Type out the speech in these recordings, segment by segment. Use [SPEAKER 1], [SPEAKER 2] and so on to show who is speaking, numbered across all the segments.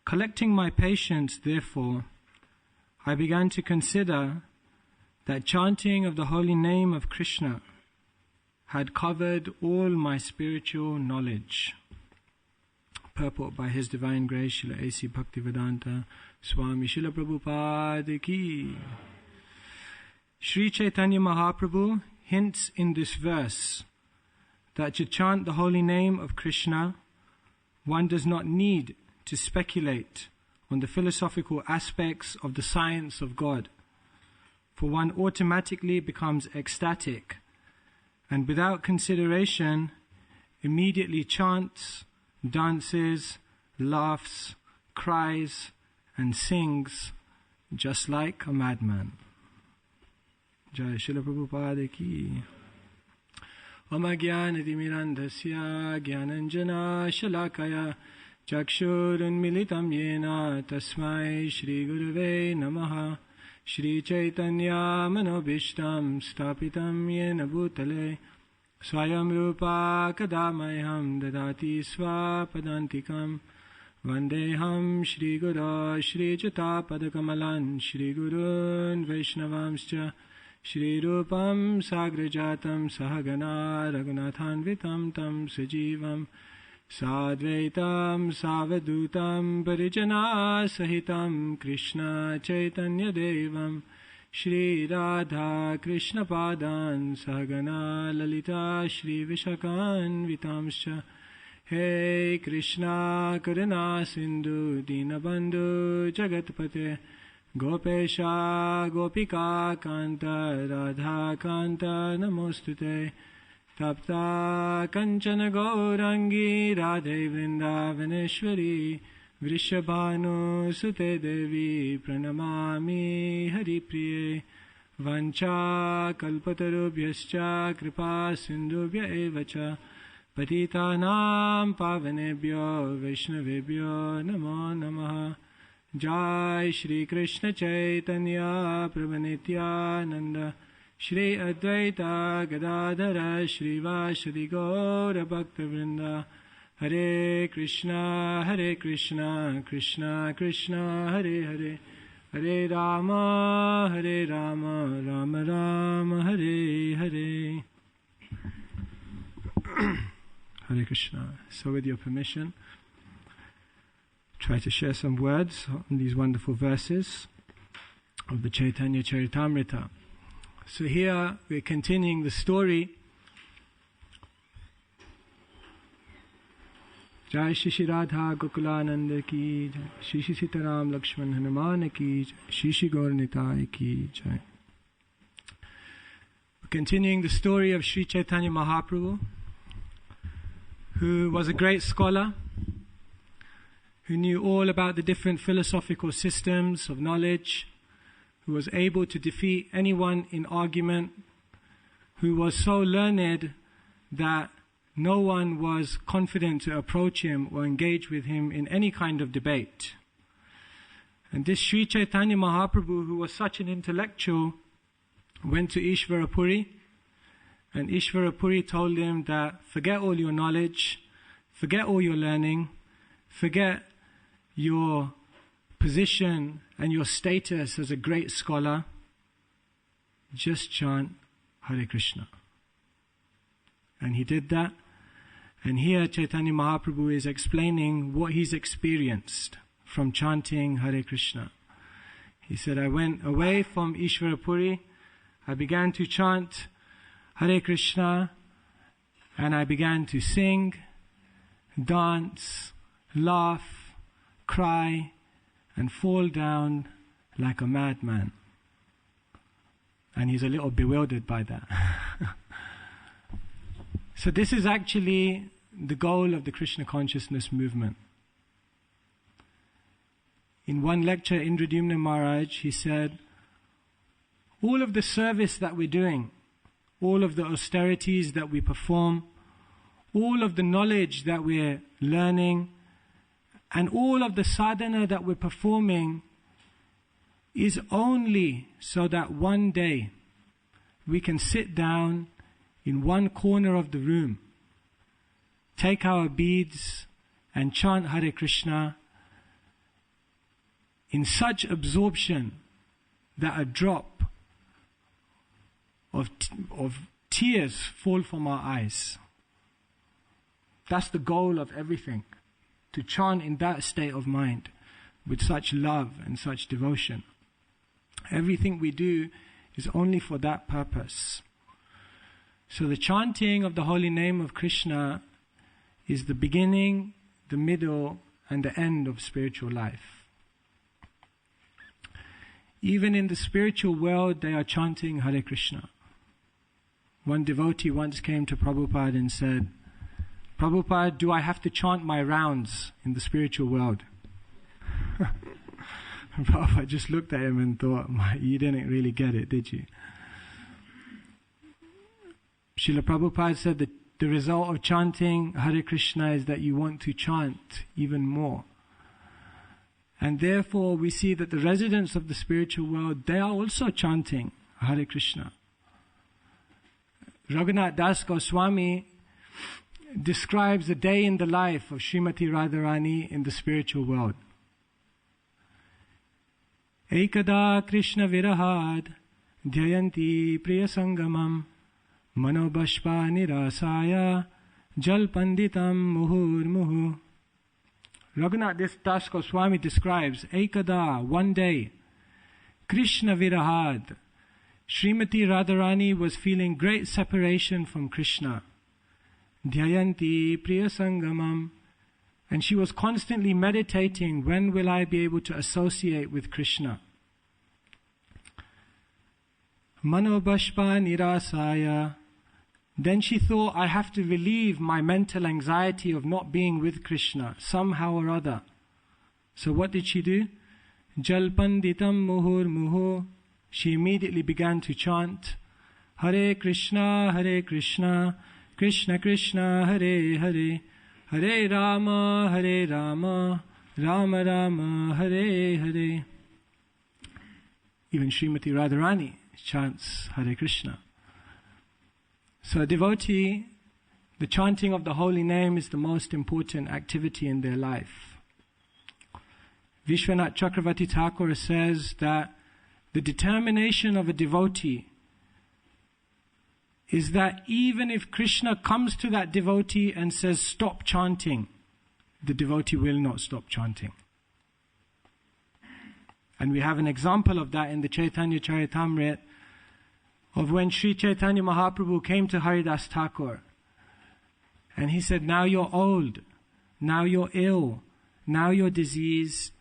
[SPEAKER 1] Collecting my patience, therefore, I began to consider that chanting of the holy name of Krishna had covered all my spiritual knowledge. Purport by His Divine Grace, Srila A.C. Bhaktivedanta Swami Srila Prabhupada Ki. Sri Chaitanya Mahaprabhu hints in this verse that to chant the holy name of Krishna, one does not need to speculate on the philosophical aspects of the science of God, for one automatically becomes ecstatic and without consideration immediately chants, dances, laughs, cries and sings just like a madman. Jai Srila Prabhupada Ki. Om Jnanatimirandhasya Jnananjana Shalakaya Chakshurunmilitam Yena Tasmai Shri Gurave Namaha. Shri Chaitanya Manobishtam Stapitam Yena Bhutale Swayam Rupa Kadamayam Dadati Swapadantikam Vandeham Shri Guru Shri Jatapadakamalan Shri Gurun Vaishnavamscha Shri Rupam Sagrajatam Sahagana Raghunathanvitam Tam Sajivam Sadvaitam Savadutam Parijana Sahitam Krishna Chaitanya Devam Shri Radha Krishna Padan Sahagana Lalita Shri Vishakan Vitamscha. Hey Krishna Karuna Sindhu Dinabandhu Jagatpate Gopesha Gopika Kanta Radha Kanta Namostute Tapta Kanchana Gaurangi Radhe Vrindavaneshwari Vrishabhanu Sute Devi Pranamami Haripriye Vancha Kalpatarubhyascha Kripa Sindhubhya Evacha Patitanam Pavanebhyo Vaishnavebhyo Namo Namaha. Jai Shri Krishna Chaitanya Prabhu Nityananda Shri Advaita Gadadhara Shri Vasadi Gaura Bhakta Vrinda. Hare Krishna Krishna Krishna Hare Hare Hare Rama Rama Rama Hare Hare. Hare Krishna. So with your permission, try to share some words on these wonderful verses of the Chaitanya Charitamrita. So here we're continuing the story. Jai Shri Radha Gokulananda Ki Jai, Shri Sitaram Lakshman Hanuman Ki Jai, Shri Gaur Nitai Ki Jai. We're continuing the story of Sri Chaitanya Mahaprabhu, who was a great scholar, who knew all about the different philosophical systems of knowledge, who was able to defeat anyone in argument, who was so learned that no one was confident to approach him or engage with him in any kind of debate. And this Sri Chaitanya Mahaprabhu, who was such an intellectual, went to Ishvarapuri, and Ishvarapuri told him that forget all your knowledge, forget all your learning, forget your position and your status as a great scholar, just chant Hare Krishna. And he did that. And here Chaitanya Mahaprabhu is explaining what he's experienced from chanting Hare Krishna. He said, I went away from Ishvarapuri, I began to chant Hare Krishna, and I began to sing, dance, laugh, cry, and fall down like a madman. And he's a little bewildered by that. So this is actually the goal of the Krishna consciousness movement. In one lecture, Indradyumna Maharaj, he said, all of the service that we're doing, all of the austerities that we perform, all of the knowledge that we're learning, and all of the sadhana that we're performing is only so that one day we can sit down in one corner of the room, take our beads and chant Hare Krishna in such absorption that a drop of tears fall from our eyes. That's the goal of everything, to chant in that state of mind, with such love and such devotion. Everything we do is only for that purpose. So the chanting of the holy name of Krishna is the beginning, the middle, and the end of spiritual life. Even in the spiritual world, they are chanting Hare Krishna. One devotee once came to Prabhupada and said, "Prabhupada, do I have to chant my rounds in the spiritual world?" Prabhupada just looked at him and thought, "You didn't really get it, did you?" Srila Prabhupada said that the result of chanting Hare Krishna is that you want to chant even more. And therefore we see that the residents of the spiritual world, they are also chanting Hare Krishna. Raghunath Das Goswami describes a day in the life of Srimati Radharani in the spiritual world. Ekada Krishna Virahad Dhyayanti Priyasangamam Manobashpa Nirasaya Jal Panditam Muhur Muhu. Raghunath Das Goswami describes Ekada, one day, Krishna Virahad. Srimati Radharani was feeling great separation from Krishna. Dhyayanti Priyasangamam. And she was constantly meditating, when will I be able to associate with Krishna? Manobashpa Nirasaya. Then she thought, I have to relieve my mental anxiety of not being with Krishna, somehow or other. So what did she do? Jalpanditam muhur muhu. She immediately began to chant, Hare Krishna, Krishna Krishna, Hare Hare, Hare Rama, Rama Rama, Hare Hare. Even Srimati Radharani chants Hare Krishna. So a devotee, the chanting of the holy name is the most important activity in their life. Vishwanath Chakravarti Thakur says that the determination of a devotee is that even if Krishna comes to that devotee and says, stop chanting, the devotee will not stop chanting. And we have an example of that in the Chaitanya Charitamrita, of when Sri Chaitanya Mahaprabhu came to Haridas Thakur. And he said, now you're old, now you're ill, now you're diseased.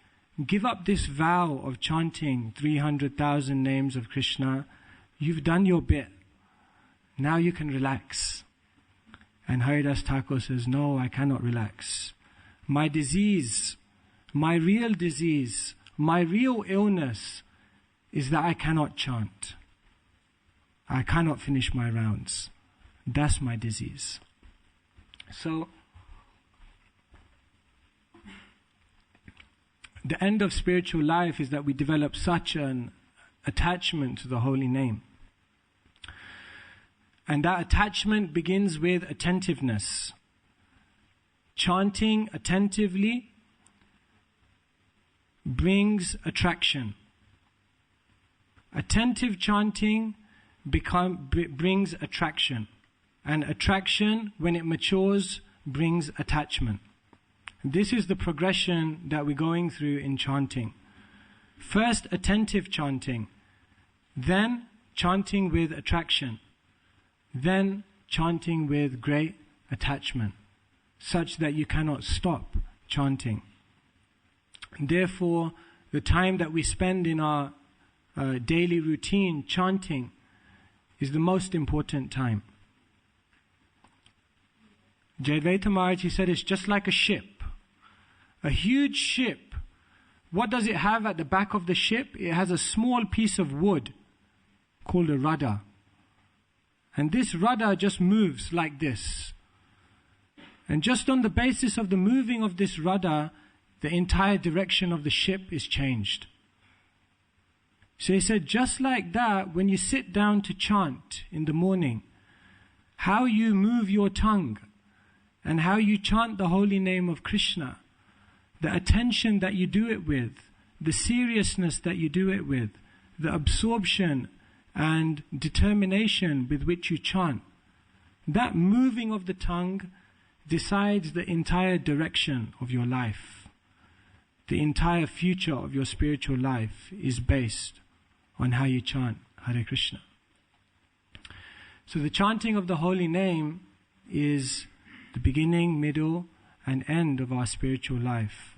[SPEAKER 1] Give up this vow of chanting 300,000 names of Krishna. You've done your bit. Now you can relax. And Haridas Thakur says, no, I cannot relax. My disease, my real disease, my real illness is that I cannot chant. I cannot finish my rounds. That's my disease. So, the end of spiritual life is that we develop such an attachment to the holy name. And that attachment begins with attentiveness. Chanting attentively brings attraction. Attentive chanting brings attraction. And attraction, when it matures, brings attachment. This is the progression that we're going through in chanting. First, attentive chanting. Then, chanting with attraction. Then, chanting with great attachment, such that you cannot stop chanting. Therefore, the time that we spend in our daily routine chanting is the most important time. Jayadvaita Maharaj, he said, it's just like a ship. A huge ship. What does it have at the back of the ship? It has a small piece of wood called a rudder. And this rudder just moves like this. And just on the basis of the moving of this rudder, the entire direction of the ship is changed. So he said, just like that, when you sit down to chant in the morning, how you move your tongue and how you chant the holy name of Krishna, the attention that you do it with, the seriousness that you do it with, the absorption and determination with which you chant, that moving of the tongue decides the entire direction of your life. The entire future of your spiritual life is based on how you chant Hare Krishna. So the chanting of the holy name is the beginning, middle, and end of our spiritual life.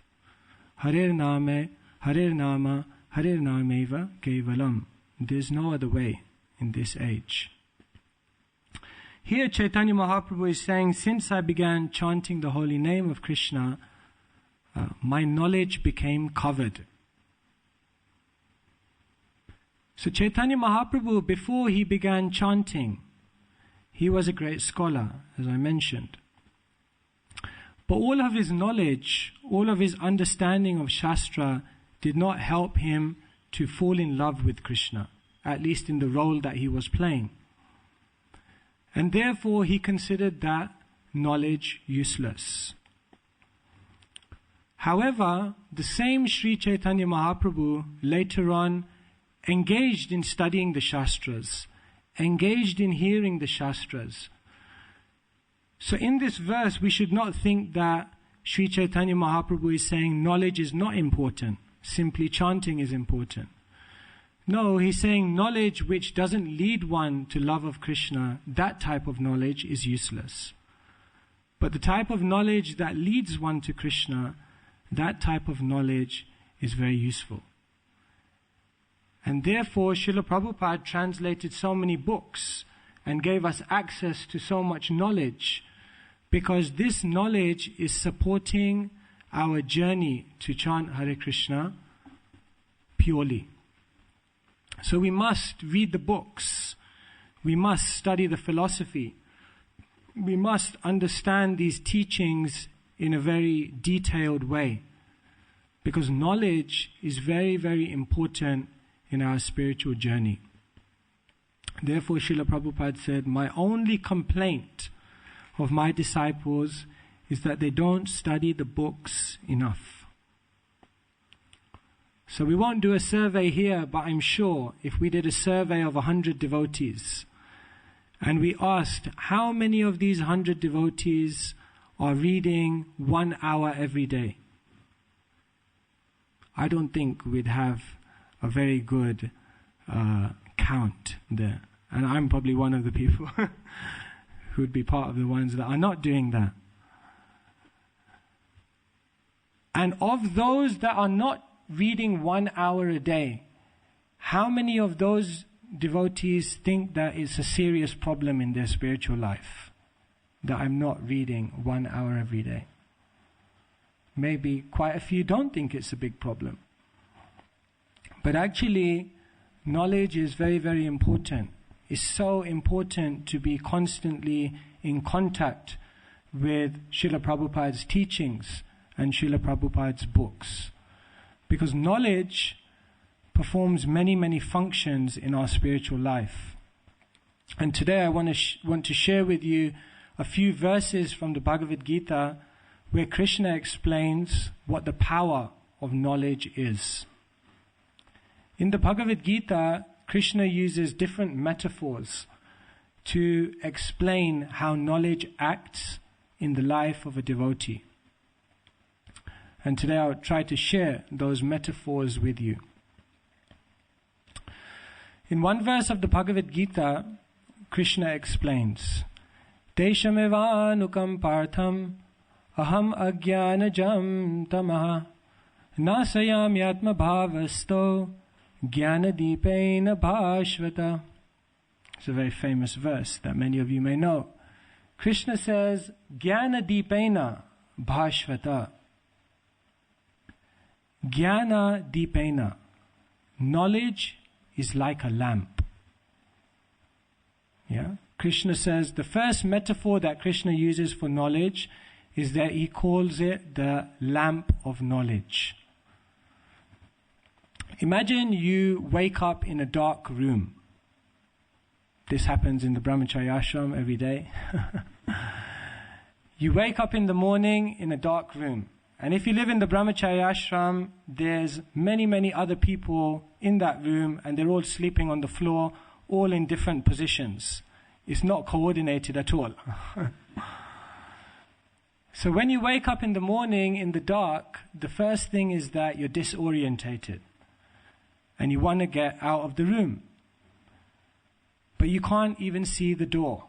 [SPEAKER 1] Hare Nama, Hare Nama, Hare Nameva Kevalam. There's no other way in this age. Here Chaitanya Mahaprabhu is saying, since I began chanting the holy name of Krishna, my knowledge became covered. So Chaitanya Mahaprabhu, before he began chanting, he was a great scholar, as I mentioned. But all of his knowledge, all of his understanding of Shastra did not help him to fall in love with Krishna, at least in the role that he was playing. And therefore he considered that knowledge useless. However, the same Sri Chaitanya Mahaprabhu later on engaged in studying the Shastras, engaged in hearing the Shastras. So in this verse, we should not think that Sri Chaitanya Mahaprabhu is saying knowledge is not important, simply chanting is important. No, he's saying knowledge which doesn't lead one to love of Krishna, that type of knowledge is useless. But the type of knowledge that leads one to Krishna, that type of knowledge is very useful. And therefore, Srila Prabhupada translated so many books and gave us access to so much knowledge, because this knowledge is supporting our journey to chant Hare Krishna purely. So we must read the books, we must study the philosophy, we must understand these teachings in a very detailed way, because knowledge is very, very important in our spiritual journey. Therefore, Srila Prabhupada said, my only complaint of my disciples is that they don't study the books enough. So we won't do a survey here, but I'm sure if we did a survey of 100 devotees, and we asked how many of these 100 devotees are reading 1 hour every day, I don't think we'd have a very good count there. And I'm probably one of the people who would be part of the ones that are not doing that. And of those that are not reading 1 hour a day, how many of those devotees think that it's a serious problem in their spiritual life, that I'm not reading 1 hour every day? Maybe quite a few don't think it's a big problem. But actually, knowledge is very, very important. It's so important to be constantly in contact with Srila Prabhupada's teachings and Srila Prabhupada's books. Because knowledge performs many, many functions in our spiritual life. And today I want to share with you a few verses from the Bhagavad Gita where Krishna explains what the power of knowledge is. In the Bhagavad Gita, Krishna uses different metaphors to explain how knowledge acts in the life of a devotee. And today I'll try to share those metaphors with you. In one verse of the Bhagavad Gita, Krishna explains, Deshamevanukam partham aham agyanajam tamaha nasayam yatma bhavasto Jnanadipena bhashvata. It's a very famous verse that many of you may know. Krishna says, Jnanadipena bhashvata. Jnanadipena. Knowledge is like a lamp. Yeah? Krishna says, the first metaphor that Krishna uses for knowledge is that he calls it the lamp of knowledge. Imagine you wake up in a dark room. This happens in the Brahmacharya ashram every day. You wake up in the morning in a dark room And if you live in the brahmacharya ashram, there's many other people in that room, and they're all sleeping on the floor, all in different positions. It's not coordinated at all. So when you wake up in the morning in the dark, the first thing is that you're disorientated and you want to get out of the room. But you can't even see the door.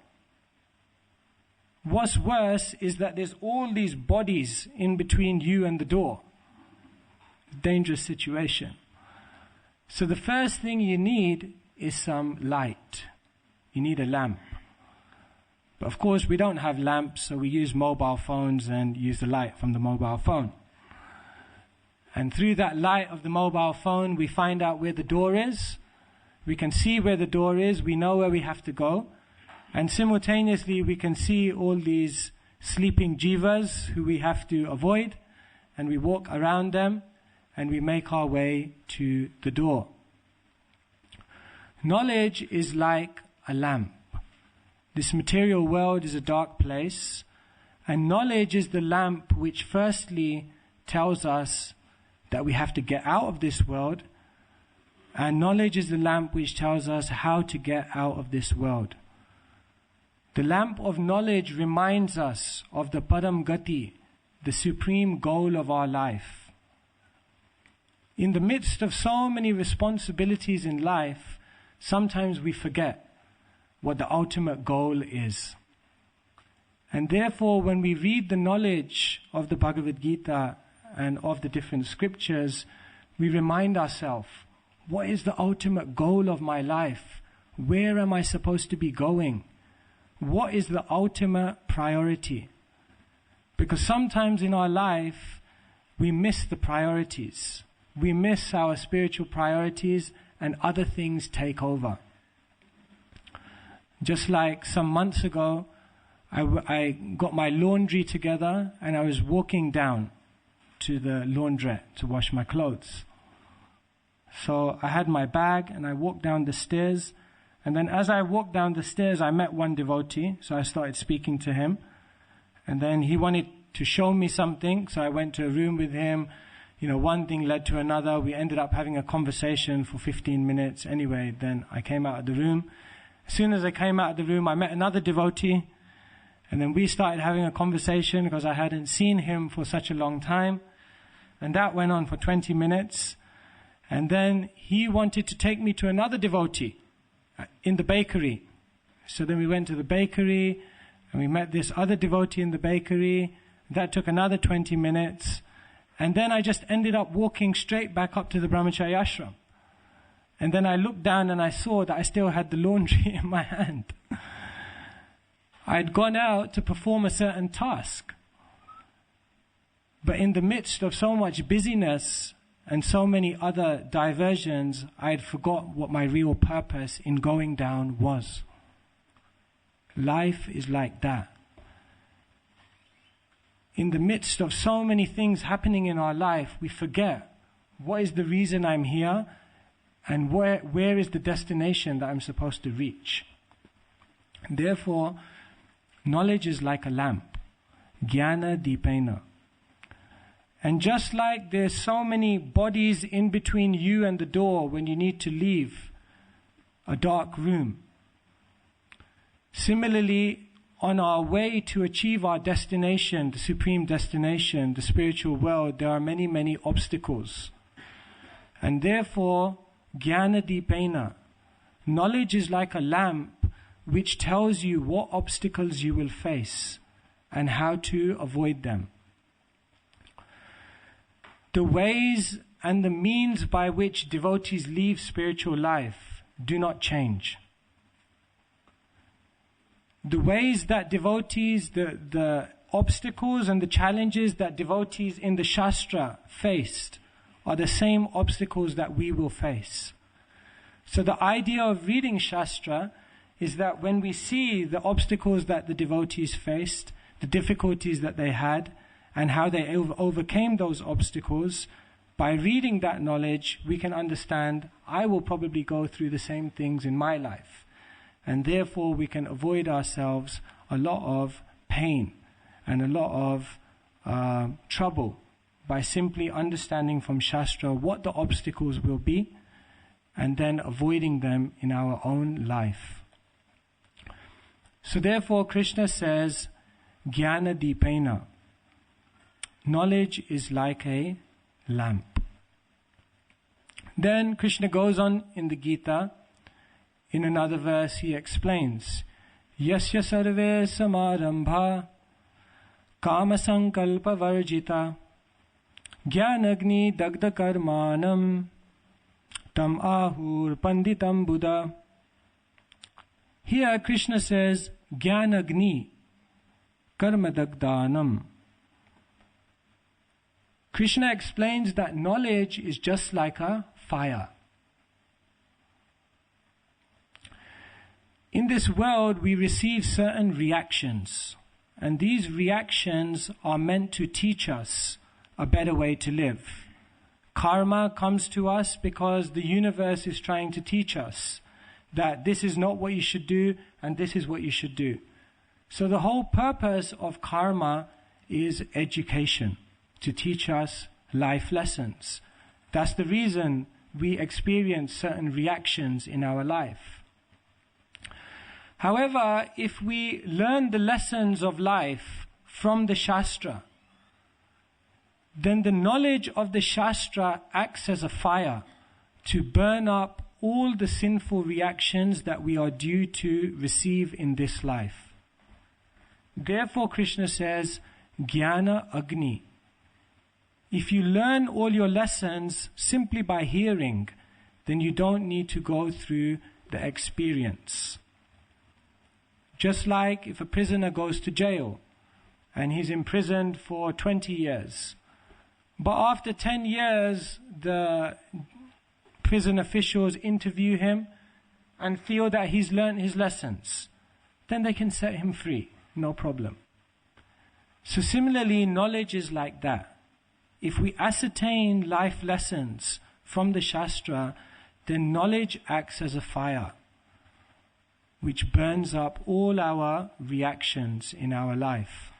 [SPEAKER 1] What's worse is that there's all these bodies in between you and the door. Dangerous situation. So the first thing you need is some light. You need a lamp. But of course we don't have lamps, so we use mobile phones and use the light from the mobile phone. And through that light of the mobile phone, we find out where the door is. We can see where the door is. We know where we have to go. And simultaneously, we can see all these sleeping jivas who we have to avoid. And we walk around them and we make our way to the door. Knowledge is like a lamp. This material world is a dark place. And knowledge is the lamp which firstly tells us that we have to get out of this world. And knowledge is the lamp which tells us how to get out of this world. The lamp of knowledge reminds us of the Param Gati, the supreme goal of our life. In the midst of so many responsibilities in life, sometimes we forget what the ultimate goal is. And therefore, when we read the knowledge of the Bhagavad Gita and of the different scriptures, we remind ourselves, what is the ultimate goal of my life? Where am I supposed to be going? What is the ultimate priority? Because sometimes in our life, we miss the priorities. We miss our spiritual priorities and other things take over. Just like some months ago, I got my laundry together and I was walking down to the laundrette to wash my clothes. So I had my bag and I walked down the stairs. And then as I walked down the stairs, I met one devotee. So I started speaking to him. And then he wanted to show me something. So I went to a room with him. You know, one thing led to another. We ended up having a conversation for 15 minutes. Anyway, then I came out of the room. As soon as I came out of the room, I met another devotee. And then we started having a conversation because I hadn't seen him for such a long time. And that went on for 20 minutes. And then he wanted to take me to another devotee in the bakery. So then we went to the bakery and we met this other devotee in the bakery. That took another 20 minutes. And then I just ended up walking straight back up to the brahmacharya ashram. And then I looked down and I saw that I still had the laundry in my hand. I had gone out to perform a certain task. But in the midst of so much busyness and so many other diversions, I had forgot what my real purpose in going down was. Life is like that. In the midst of so many things happening in our life, we forget what is the reason I'm here and where is the destination that I'm supposed to reach. And therefore, knowledge is like a lamp. Jnana dipena. And just like there's so many bodies in between you and the door when you need to leave a dark room, similarly, on our way to achieve our destination, the supreme destination, the spiritual world, there are many obstacles. And therefore, jnana dipena, knowledge is like a lamp which tells you what obstacles you will face and how to avoid them. The ways and the means by which devotees leave spiritual life do not change. The ways that devotees, the obstacles and the challenges that devotees in the Shastra faced are the same obstacles that we will face. So the idea of reading Shastra is that when we see the obstacles that the devotees faced, the difficulties that they had, and how they overcame those obstacles, by reading that knowledge, we can understand, I will probably go through the same things in my life. And therefore we can avoid ourselves a lot of pain and a lot of trouble by simply understanding from Shastra what the obstacles will be and then avoiding them in our own life. So therefore Krishna says, Jnana Deepena, knowledge is like a lamp. Then Krishna goes on in the Gita, in another verse he explains, Yasya sarve samarambha kama sankalpa varjita jnanagni dagda karmanam tam ahur panditam buddha. Here Krishna says, Jnanagni karma dagdanam. Krishna explains that knowledge is just like a fire. In this world we receive certain reactions, and these reactions are meant to teach us a better way to live. Karma comes to us because the universe is trying to teach us that this is not what you should do and this is what you should do. So the whole purpose of karma is education, to teach us life lessons. That's the reason we experience certain reactions in our life. However, if we learn the lessons of life from the Shastra, then the knowledge of the Shastra acts as a fire to burn up all the sinful reactions that we are due to receive in this life. Therefore Krishna says, Jnana Agni. If you learn all your lessons simply by hearing, then you don't need to go through the experience. Just like if a prisoner goes to jail and he's imprisoned for 20 years. But after 10 years, the prison officials interview him and feel that he's learned his lessons. Then they can set him free, no problem. So similarly, knowledge is like that. If we ascertain life lessons from the Shastra, then knowledge acts as a fire, which burns up all our reactions in our life.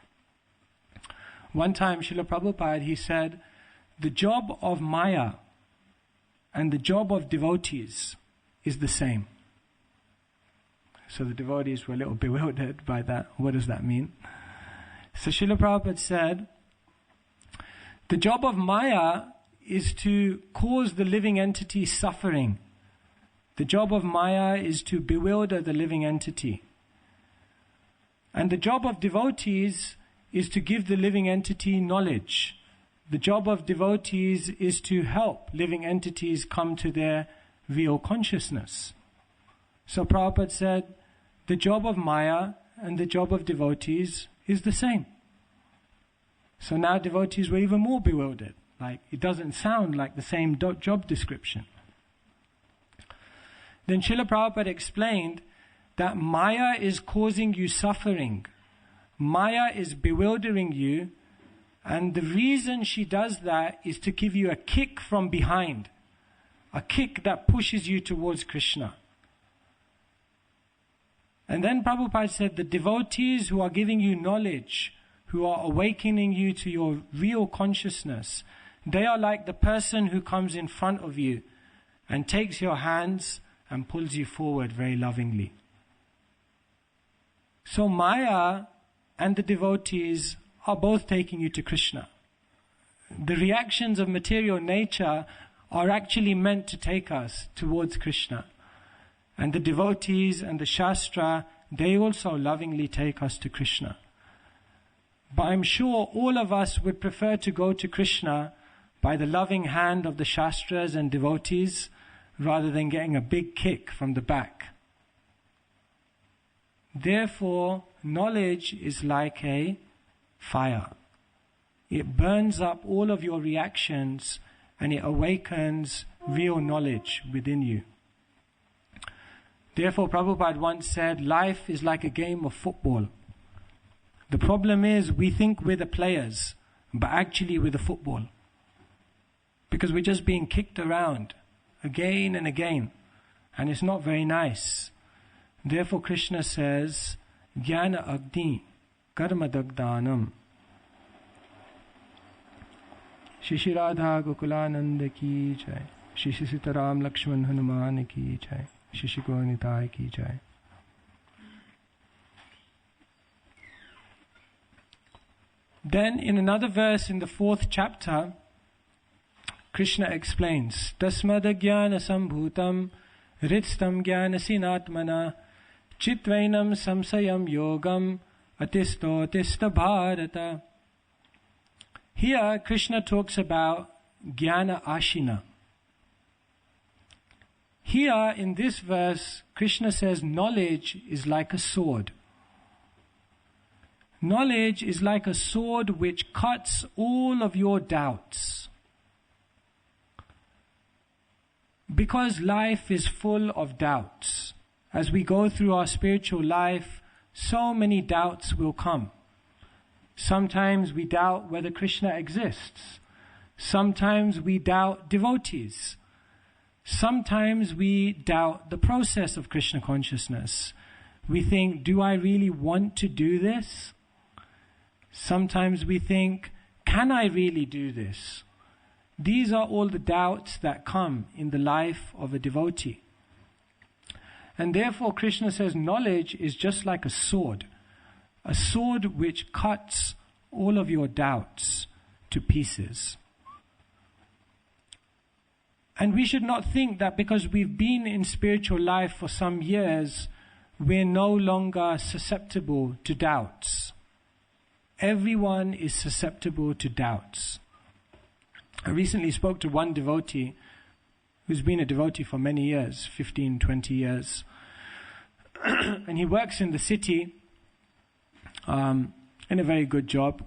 [SPEAKER 1] One time, Srila Prabhupada, he said, the job of Maya and the job of devotees is the same. So the devotees were a little bewildered by that. What does that mean? So Srila Prabhupada said, the job of Maya is to cause the living entity suffering. The job of Maya is to bewilder the living entity. And the job of devotees is to give the living entity knowledge. The job of devotees is to help living entities come to their real consciousness. So Prabhupada said, the job of Maya and the job of devotees is the same. So now devotees were even more bewildered. Like, it doesn't sound like the same job description. Then Srila Prabhupada explained that Maya is causing you suffering. Maya is bewildering you, and the reason she does that is to give you a kick from behind, a kick that pushes you towards Krishna. And then Prabhupada said, the devotees who are giving you knowledge, who are awakening you to your real consciousness, they are like the person who comes in front of you and takes your hands and pulls you forward very lovingly. So Maya and the devotees are both taking you to Krishna. The reactions of material nature are actually meant to take us towards Krishna. And the devotees and the Shastra, they also lovingly take us to Krishna. But I'm sure all of us would prefer to go to Krishna by the loving hand of the Shastras and devotees, rather than getting a big kick from the back. Therefore, knowledge is like a fire. It burns up all of your reactions and it awakens real knowledge within you. Therefore, Prabhupada once said, life is like a game of football. The problem is we think we're the players, but actually we're the football. Because we're just being kicked around again and again, and it's not very nice. Therefore Krishna says, Jnana Agni Karma Dagdanam. Shri Shri Radha Gokulananda ki jai. Shri Shri Sitaram Lakshman Hanuman ki jai. Shri Shri Gaur Nitai ki jai. Then in another verse in the 4th chapter, Krishna explains, Tasmada jnana sambhutam ritstam jnana sinatmana chitvainam samsayam yogam atisto tista bharata. Here Krishna talks about jnana ashina. Here in this verse, Krishna says knowledge is like a sword. Knowledge is like a sword which cuts all of your doubts. Because life is full of doubts. As we go through our spiritual life, so many doubts will come. Sometimes we doubt whether Krishna exists. Sometimes we doubt devotees. Sometimes we doubt the process of Krishna consciousness. We think, do I really want to do this? Sometimes we think, can I really do this? These are all the doubts that come in the life of a devotee. And therefore Krishna says knowledge is just like a sword which cuts all of your doubts to pieces. And we should not think that because we've been in spiritual life for some years, we're no longer susceptible to doubts. Everyone is susceptible to doubts. I recently spoke to one devotee who's been a devotee for many years, 15, 20 years. And he works in the city in a very good job.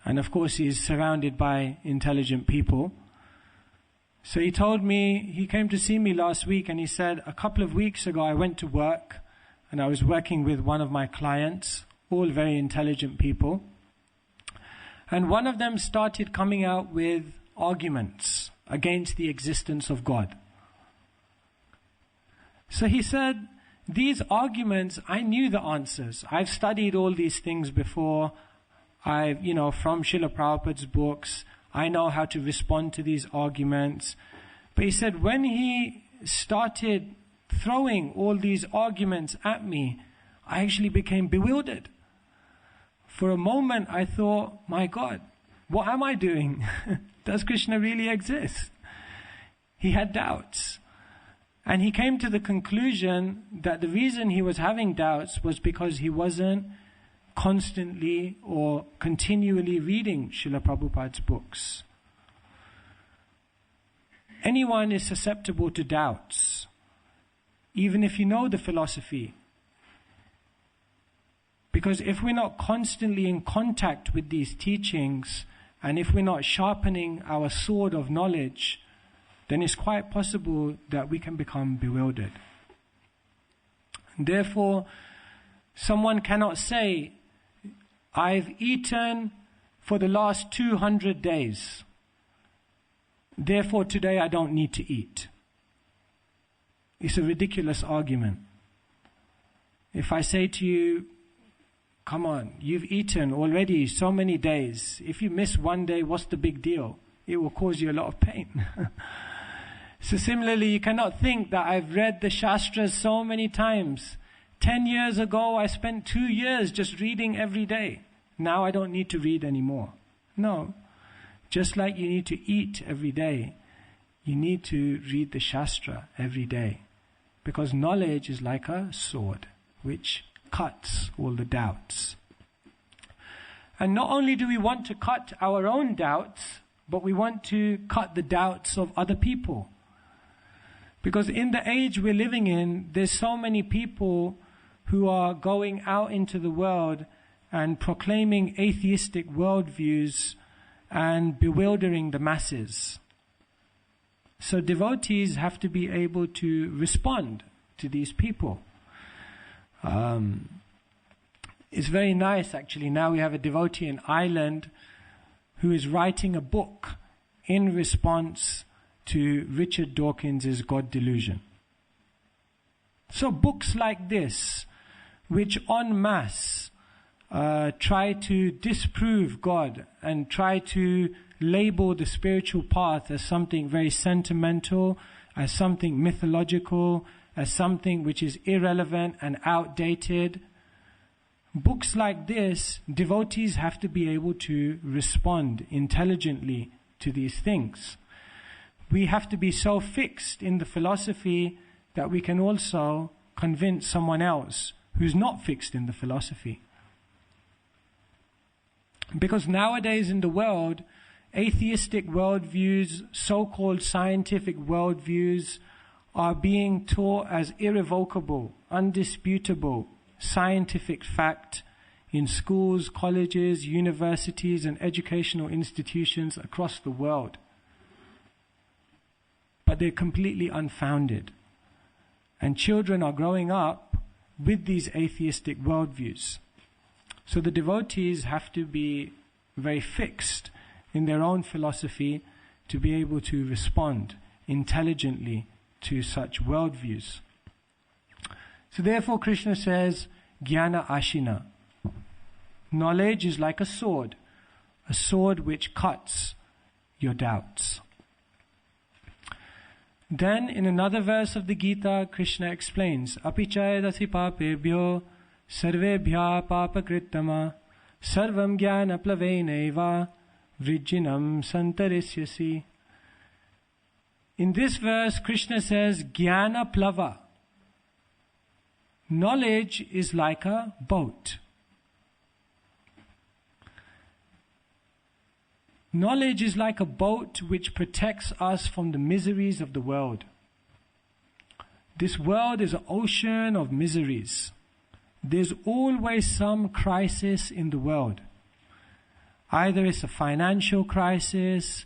[SPEAKER 1] And of course he's surrounded by intelligent people. So he told me, he came to see me last week and he said, a couple of weeks ago I went to work and I was working with one of my clients, all very intelligent people. And one of them started coming out with arguments against the existence of God. So he said, these arguments, I knew the answers. I've studied all these things before. From Srila Prabhupada's books, I know how to respond to these arguments. But he said, when he started throwing all these arguments at me, I actually became bewildered. For a moment I thought, my God, what am I doing? Does Krishna really exist? He had doubts. And he came to the conclusion that the reason he was having doubts was because he wasn't constantly or continually reading Srila Prabhupada's books. Anyone is susceptible to doubts, even if you know the philosophy. Because if we're not constantly in contact with these teachings, and if we're not sharpening our sword of knowledge, then it's quite possible that we can become bewildered. And therefore, someone cannot say, I've eaten for the last 200 days. Therefore, today I don't need to eat. It's a ridiculous argument. If I say to you, come on, you've eaten already so many days. If you miss one day, what's the big deal? It will cause you a lot of pain. So similarly, you cannot think that I've read the Shastras so many times. 10 years ago, I spent 2 years just reading every day. Now I don't need to read anymore. No. Just like you need to eat every day, you need to read the Shastra every day. Because knowledge is like a sword, which cuts all the doubts. And not only do we want to cut our own doubts, but we want to cut the doubts of other people. Because in the age we're living in, there's so many people who are going out into the world and proclaiming atheistic worldviews and bewildering the masses. So devotees have to be able to respond to these people. It's very nice actually. Now we have a devotee in Ireland who is writing a book in response to Richard Dawkins' God delusion. So books like this, which en masse try to disprove God and try to label the spiritual path as something very sentimental, as something mythological, as something which is irrelevant and outdated. Books like this, devotees have to be able to respond intelligently to these things. We have to be so fixed in the philosophy that we can also convince someone else who's not fixed in the philosophy. Because nowadays in the world, atheistic worldviews, so-called scientific worldviews, are being taught as irrevocable, undisputable, scientific fact in schools, colleges, universities, and educational institutions across the world. But they're completely unfounded. And children are growing up with these atheistic worldviews. So the devotees have to be very fixed in their own philosophy to be able to respond intelligently to such worldviews. So therefore Krishna says, Jnana Ashina. Knowledge is like a sword which cuts your doubts. Then in another verse of the Gita, Krishna explains, Apichayadasi papebhyo sarvebhya papakrittama sarvam jnana plaveneva vrijinam santarisyasi. In this verse, Krishna says, Jnana plava. Knowledge is like a boat. Knowledge is like a boat which protects us from the miseries of the world. This world is an ocean of miseries. There's always some crisis in the world. Either it's a financial crisis.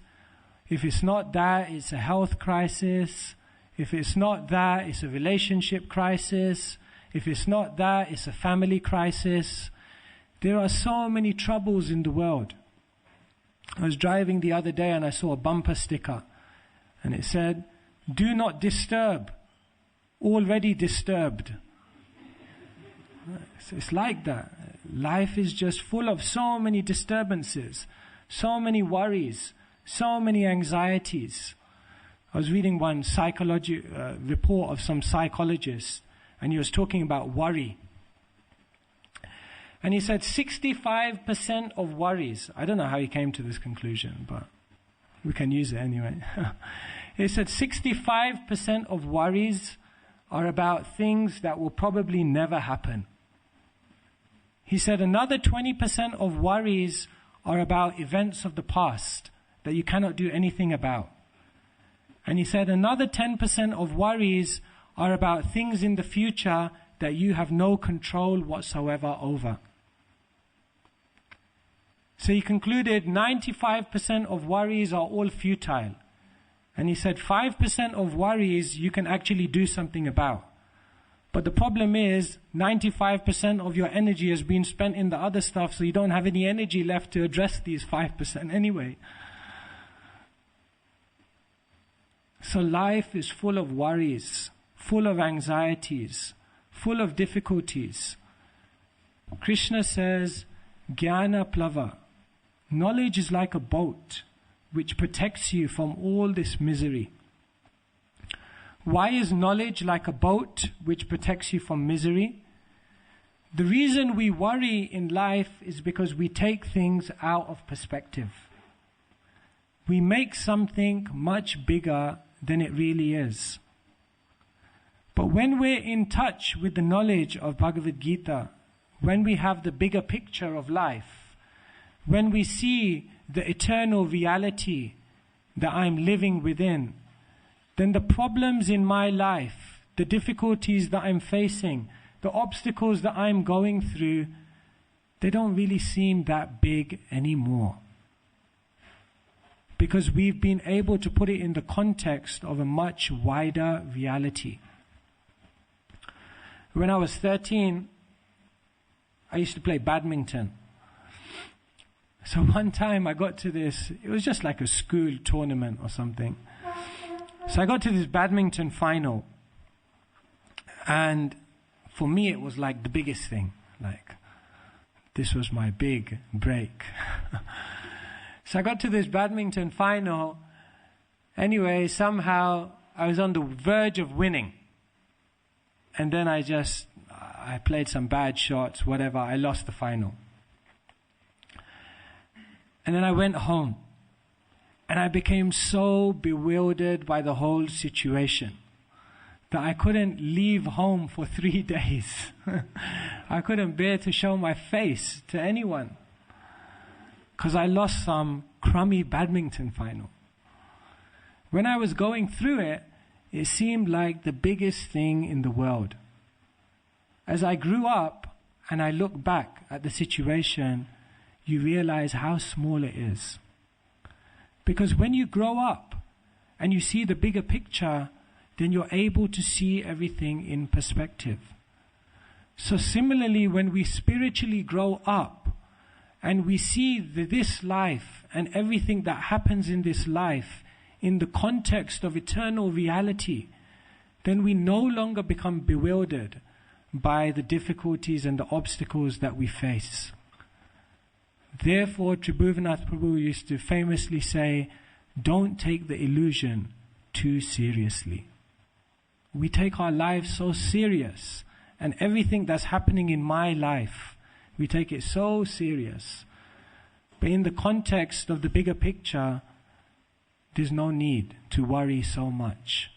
[SPEAKER 1] If it's not that, it's a health crisis. If it's not that, it's a relationship crisis. If it's not that, it's a family crisis. There are so many troubles in the world. I was driving the other day and I saw a bumper sticker and it said, "Do not disturb, already disturbed." It's like that. Life is just full of so many disturbances, so many worries, so many anxieties. I was reading one report of some psychologist, and he was talking about worry. And he said 65% of worries, I don't know how he came to this conclusion, but we can use it anyway. He said 65% of worries are about things that will probably never happen. He said another 20% of worries are about events of the past that you cannot do anything about. And he said another 10% of worries are about things in the future that you have no control whatsoever over. So he concluded 95% of worries are all futile. And he said 5% of worries you can actually do something about. But the problem is 95% of your energy has been spent in the other stuff, so you don't have any energy left to address these 5% anyway. So life is full of worries, full of anxieties, full of difficulties. Krishna says, Jnana plava. Knowledge is like a boat which protects you from all this misery. Why is knowledge like a boat which protects you from misery? The reason we worry in life is because we take things out of perspective. We make something much bigger than it really is. But when we're in touch with the knowledge of Bhagavad Gita, when we have the bigger picture of life, when we see the eternal reality that I'm living within, then the problems in my life, the difficulties that I'm facing, the obstacles that I'm going through, they don't really seem that big anymore. Because we've been able to put it in the context of a much wider reality. When I was 13, I used to play badminton. So one time I got to this, it was just like a school tournament or something. So I got to this badminton final. And for me it was like the biggest thing. Like, this was my big break. So I got to this badminton final. Anyway, somehow I was on the verge of winning. And then I played some bad shots, whatever. I lost the final. And then I went home. And I became so bewildered by the whole situation that I couldn't leave home for 3 days. I couldn't bear to show my face to anyone, because I lost some crummy badminton final. When I was going through it, it seemed like the biggest thing in the world. As I grew up and I look back at the situation, you realize how small it is. Because when you grow up and you see the bigger picture, then you're able to see everything in perspective. So similarly, when we spiritually grow up and we see this life and everything that happens in this life in the context of eternal reality, then we no longer become bewildered by the difficulties and the obstacles that we face. Therefore, Tribhuvanath Prabhu used to famously say, don't take the illusion too seriously. We take our lives so serious, and everything that's happening in my life, we take it so serious. But in the context of the bigger picture, there's no need to worry so much.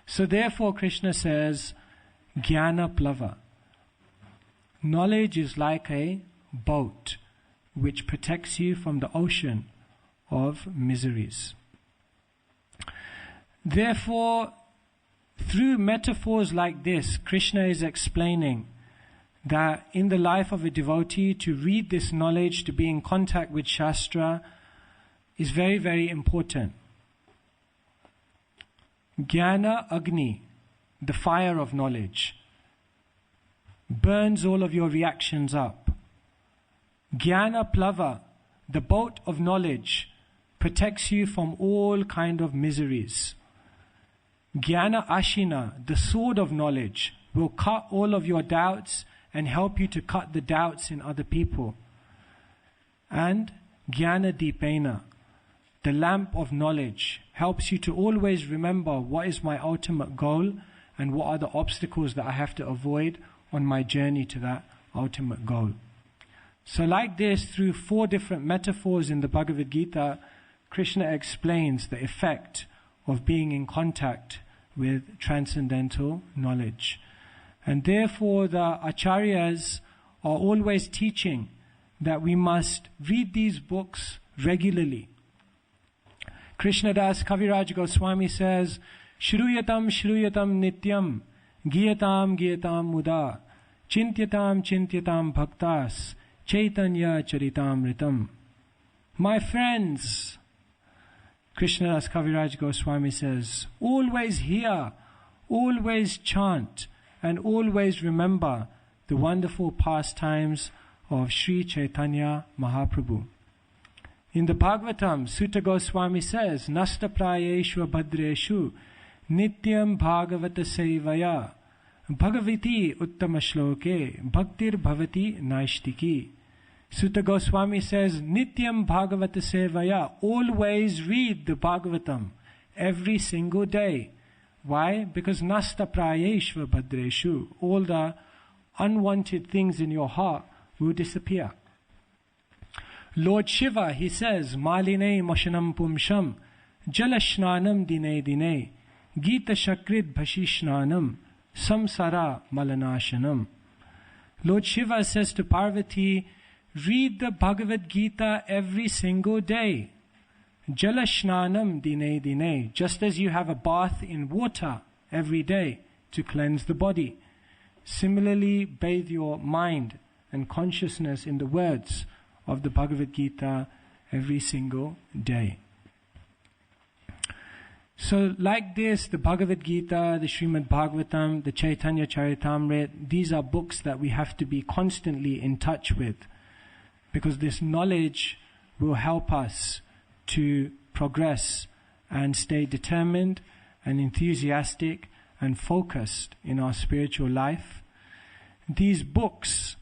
[SPEAKER 1] So therefore, Krishna says, Jnana Plava. Knowledge is like a boat which protects you from the ocean of miseries. Therefore, through metaphors like this, Krishna is explaining that in the life of a devotee, to read this knowledge, to be in contact with Shastra, is very, very important. Jnana Agni, the fire of knowledge, burns all of your reactions up. Jnana Plava, the boat of knowledge, protects you from all kind of miseries. Jnana Ashina, the sword of knowledge, will cut all of your doubts and help you to cut the doubts in other people. And Jnana Deepena, the lamp of knowledge, helps you to always remember what is my ultimate goal and what are the obstacles that I have to avoid on my journey to that ultimate goal. So like this, through 4 different metaphors in the Bhagavad Gita, Krishna explains the effect of being in contact with transcendental knowledge. And therefore the acharyas are always teaching that we must read these books regularly. Krishnadas Kaviraj Goswami says, Shruyatam Shruyatam Nityam Giyatam Giyatam Muda Chintyatam Chintyatam Bhaktas Chaitanya Charitamritam. My friends, Krishnadas Kaviraj Goswami says, always hear, always chant, and always remember the wonderful pastimes of Sri Chaitanya Mahaprabhu. In the Bhagavatam, Sutta Goswami says, Nasta prayeshu bhadreshu nityam bhagavata sevaya bhagaviti uttama shloke bhaktir bhavati naishtiki. Sutta Goswami says, Nityam Bhagavata Sevaya, always read the Bhagavatam every single day. Why? Because Nasta Prayeshva Bhadreshu, all the unwanted things in your heart will disappear. Lord Shiva, he says, Maline Moshanam Pumsham, Jalashnanam Dine Dine, Gita Shakrid Bhashishnanam, Samsara Malanashanam. Lord Shiva says to Parvati, read the Bhagavad Gita every single day. Jalashnanam dine dine. Just as you have a bath in water every day to cleanse the body. Similarly, bathe your mind and consciousness in the words of the Bhagavad Gita every single day. So like this, the Bhagavad Gita, the Srimad Bhagavatam, the Chaitanya Charitamrita, these are books that we have to be constantly in touch with, because this knowledge will help us to progress and stay determined and enthusiastic and focused in our spiritual life. These books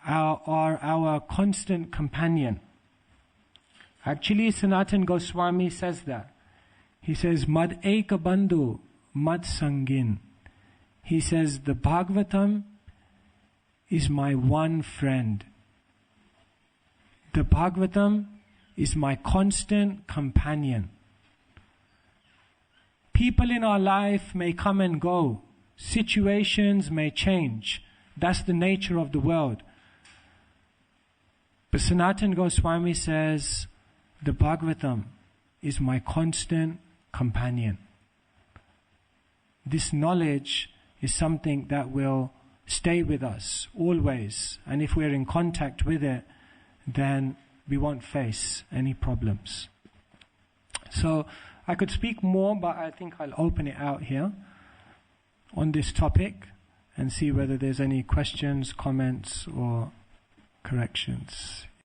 [SPEAKER 1] are our constant companion. Actually, Sanatana Goswami says that. He says, Mad Eka Bandhu, Mad Sangin. He says, the Bhagavatam is my one friend. The Bhagavatam is my constant companion. People in our life may come and go. Situations may change. That's the nature of the world. But Sanatana Goswami says, the Bhagavatam is my constant companion. This knowledge is something that will stay with us always. And if we're in contact with it, then we won't face any problems. So I could speak more, but I think I'll open it out here on this topic and see whether there's any questions, comments, or corrections.